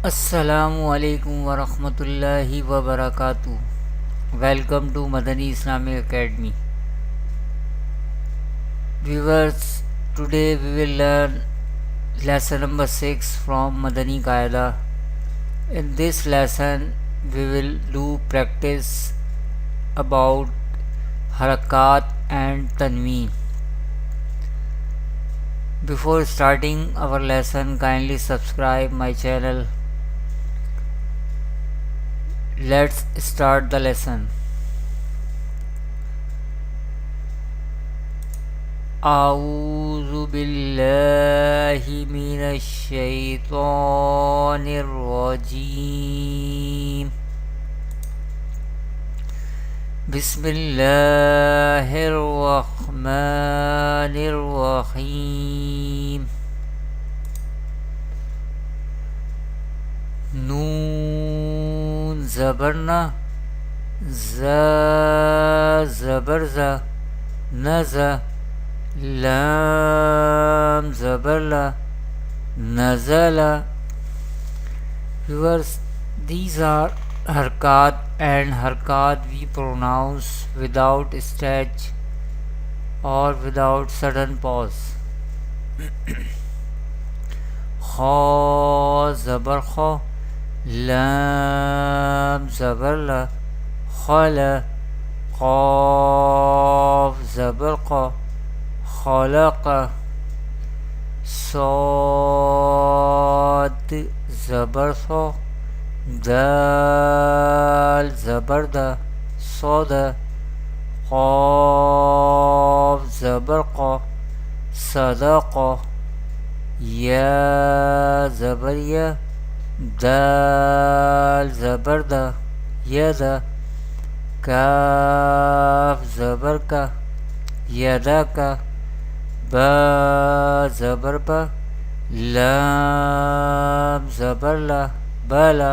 अस्सलामुअलैकुम वरहमतुल्लाहि वबरकातुहू। Welcome to Madani Islamic academy. Viewers, today we will learn lesson number 6 from Madani Qaida. In this lesson, we will do practice about harakat and tanween. Before starting our lesson, kindly subscribe my channel. Let's start the lesson. A'udhu billahi minash shaitanir rajim. Bismillahir rahmanir rahim. Noon zabarna, za zabarza, naza, lam zabarla, nazala. Viewers, these are harkat, and harkat we pronounce without stretch or without sudden pause. Kha zabar kha, lam zabar la, khala, qaf zabar qa, khalaqa, sad zabar tha, dal zabar da, soda, qaf zabar qa, sadaqa, ya zabar ya, dal zabar da, yada, kaf zabar ka, yadaka, ba zabar ba, lam zabar la, bala,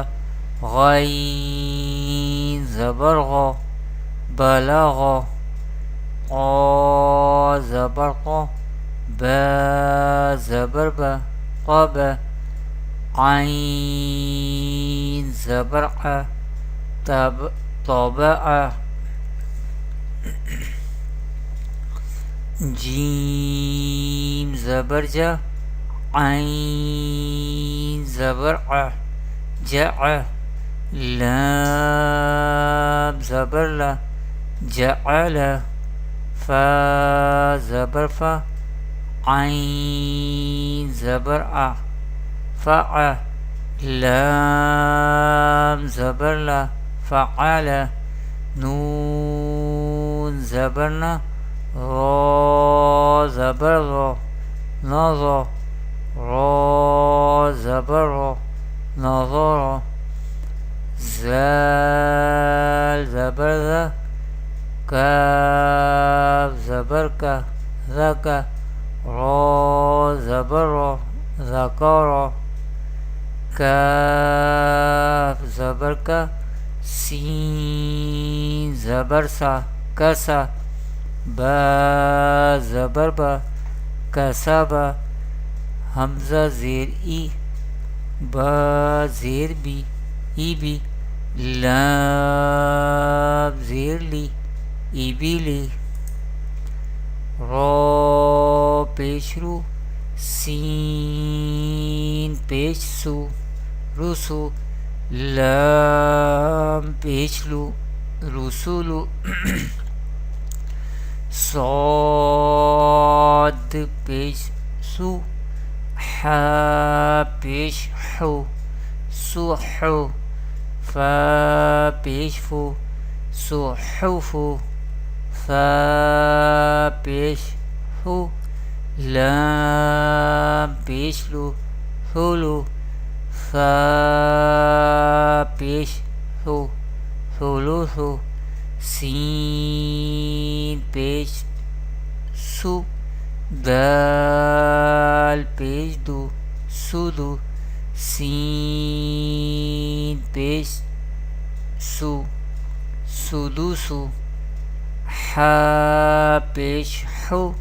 ghain zabar gha, balagha, qa zabar qa, ba zabar ba, qaba, ain zabar a, taba'a, jim zabar ja, ain zabar a, ja'a, lam zabar la, ja'ala, fa zabar fa, ain zabar a, fa'a, lam zabar la, fa'ala, nun zabar na, ra zabar ra, naza, ra zabar ra, nazara, zal zabar za, kaf zabar ka, zaka, ra zabar ra, zakara, kaf zabar ka, sin zabar sa, kasa, ba zabar ba, kasaba, hamza zir i, ba zir bi, ibi, lam zir li, ibili, ra peshru, sin peshsu, rusu, lam peshlu, rusulu, sad peshsu, ha peshhu, suhu, fa peshfu, suhufu, fa peshhu, lam peshlu, hulu, fa peshhu, huluhu, sin peshsu, dal peshdu, sudu, sin peshsu, sudusu, ha peshhu,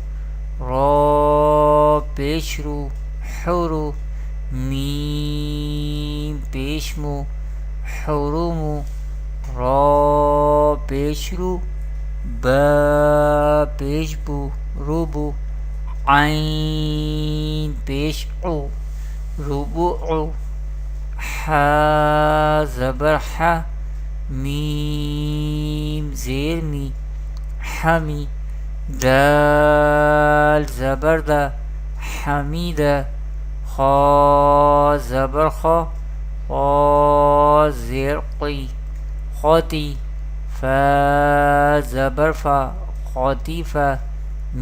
ra peshru, huru, meme पेश मू हुरुमु रा पेश रू ब पेश बू रुबु आइन पेश उ रुबु हा ज़बर हा मीम ज़ेर मी हमी दाल ज़बर दा हमीदा खा ज़बर खा क़ा ज़ेर क़ी ख़ाती फ़ा ज़बर फ़ा ख़ातीफ़ा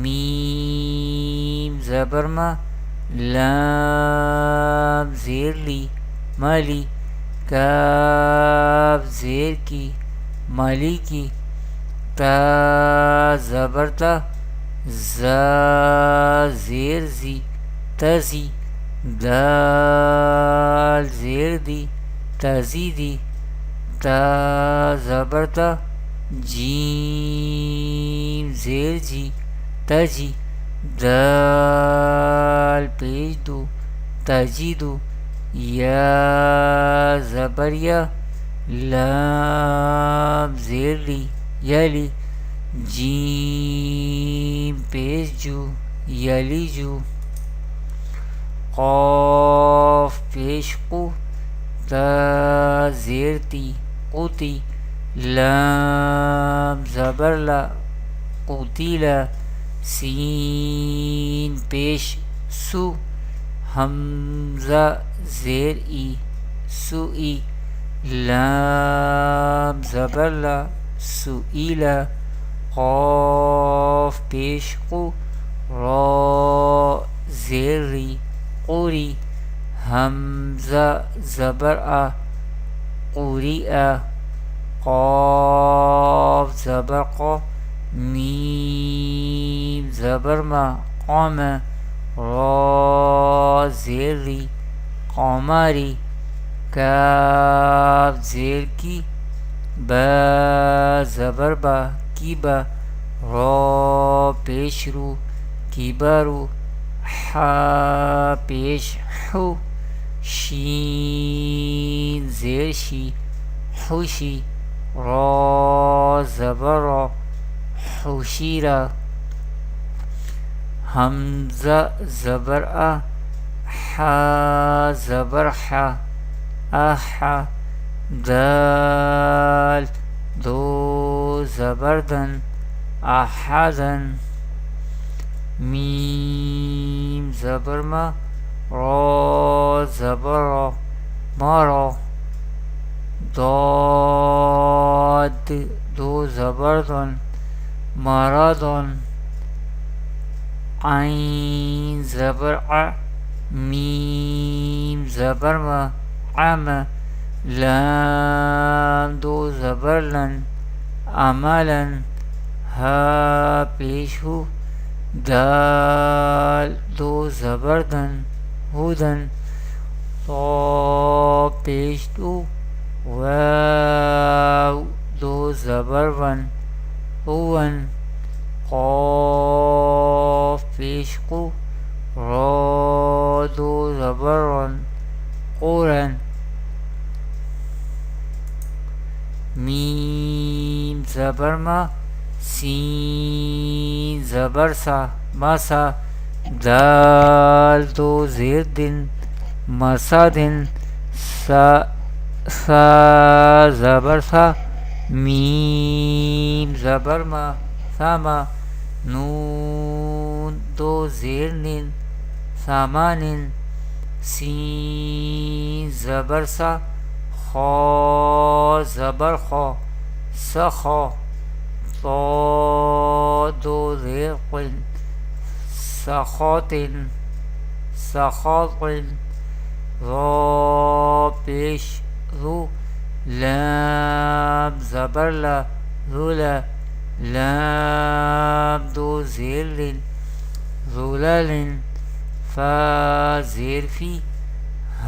मीम ज़बर मा लाम ज़ेर ली माली काफ ज़ेर की माली की ता ज़बर ता ज़ा ज़ेर ज़ी तज़ी दाल ज़ेर दी तज़ीदी ता ज़बर ता जीम ज़ेर जी तजी दाल पेश दो तजीदु या ज़बर या लाम ज़ेर ली यली जीम पेश जू यली जू क़ाफ पेश कु ता ज़ेर ती क़ुती लाम ज़बर ला क़ुतीला सीन पेश सु हमज़ा ज़ेर ई सुई लाम ज़बर ला सुईला क़ाफ पेश कु रा ज़ेर री क़ुरी हमज़ा ज़बर आ क़ुरिआ क़ाफ ज़बर क़ा मीम ज़बर मा क़ाम रा ज़ेर री क़मारी काफ ज़ेर की बा ज़बर बा कीबा रा पेश रू कीबारू हा पेश हु शीन ज़ेर शी खुशी रा ज़बर रा खुशीरा हमज़ा ज़बर आ हा ज़बर हा आहा दाल दो ज़बरदन आहादन मीम ज़बर मा रा ज़बर रा मारा दाद दो ज़बरदन मारादन आइन ज़बर आ मीम ज़बर मा आम लाम दो ज़बरलन अमलन हा पेश हु दाल दो ज़बरदन हुदन तो पेश दो वाव दो ज़बरवन हुवन क़ाफ पेश कु रा दो ज़बरवन क़ुरन मीम ज़बर मा सीन ज़बर सा मसा दाल दो ज़ेर दिन मसा दिन सा सा ज़बर सा मीम ज़बर मा सामा नून दो ज़ेर निन सामानिन सीन ज़बर सा खा ज़बर खा सखा तो दो ज़ेर क़िन सखातिन सखातिन रा पेश रू लाम ज़बर ला रुला लाम दो ज़ेर लिन रुलालिन फ़ा ज़ेर फ़ी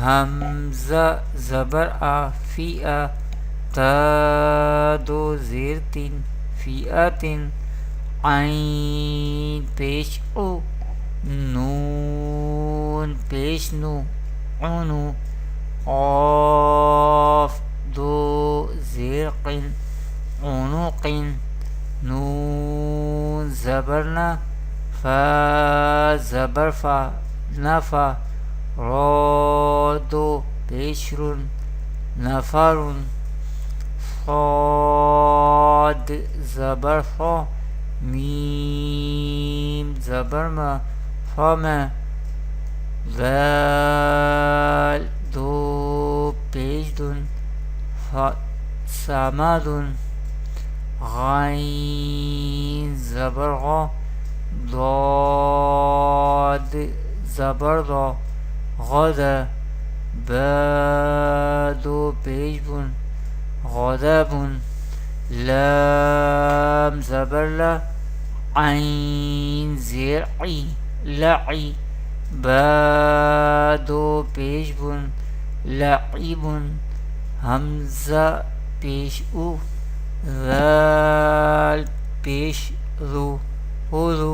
हमज़ा ज़बर आ फ़िआ ता दो ज़ेर तीन फ़िआतिन आइन पेश ओ नून पेश नु उनु क़ाफ दो ज़ेर क़िन उनुक़िन नून ज़बर न फ़ा ज़बर फ़ा नफ़ा रा दो पेशरुन नफ़रुन फ़ाद ज़बर फ़ा मीम ज़बर म फ़म ज़ाल दो पेश दुन समादुन गैन ज़बर ग़ ضاد ज़बर ज़ गद बा दो पेश बुन गदबुन लाम ज़बर ल ऐन ज़ेर ई लई बा दो पेश बुन लईबुन हमज़ा पेश उ ज़ाल पेश ज़ु हुज़ु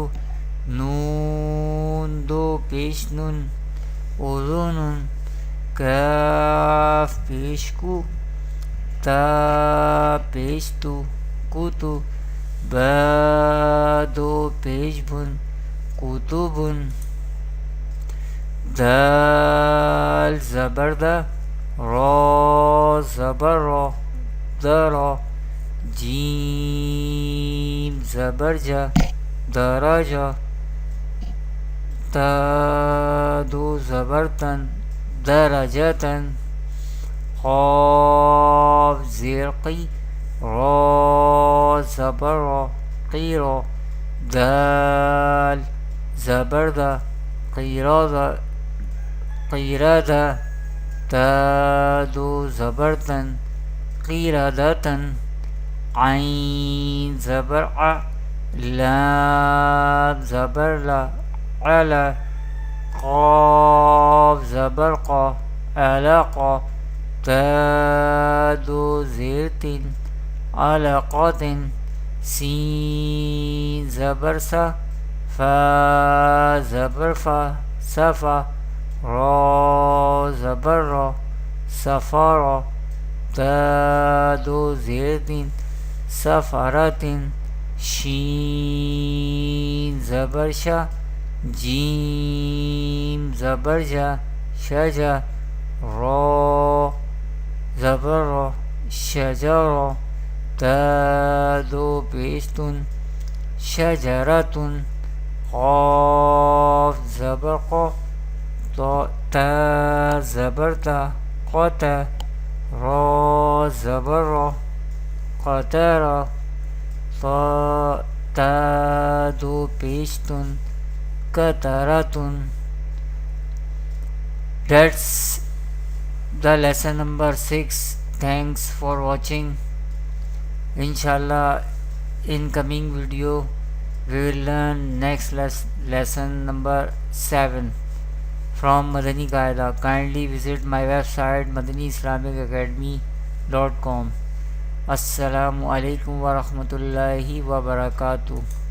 नून दो पेश नुन उज़ुनुन काफ पेश कु ता पेश तु कुतु बा दो पेश बुन कुतुबुन दाल ज़बर द रा ज़बर रा दरा जीम ज़बर जा दराजा ता दो ज़बर तन दरजतन क़ाफ ज़ेर क़ी रा ज़बर रा क़ीरा दाल ज़बर दा क़ीरादा ता दो ज़बर तन क़ीरादतन ऐन ज़बर आ लाम ज़बर ला अला क़ाफ ज़बर क़ा अलक़ा ता दो ज़ेर तिन अलक़तिन सीन ज़बर सा फ़ा ज़बर फ़ा सफ़ा रा ज़बर रा सफ़ारा ता दो ज़ेर तिन सफ़ारतिन शीन ज़बर शा जीम ज़बर जा शजा रा ज़बर रा शजरा ता दो पेशतुन शजरतुन क़ाफ ज़बर क़ा ता ज़बर ता क़ता रा ज़बर रा क़तरा ता दो पेशतुन कतरातुन. That's the lesson number 6. Thanks for watching. Inshallah, in coming video we will learn next lesson number 7 from Madani Qaida. Kindly visit my website madaniislamicacademy.com. Assalamu alaikum wa rahmatullahi wa barakatuh.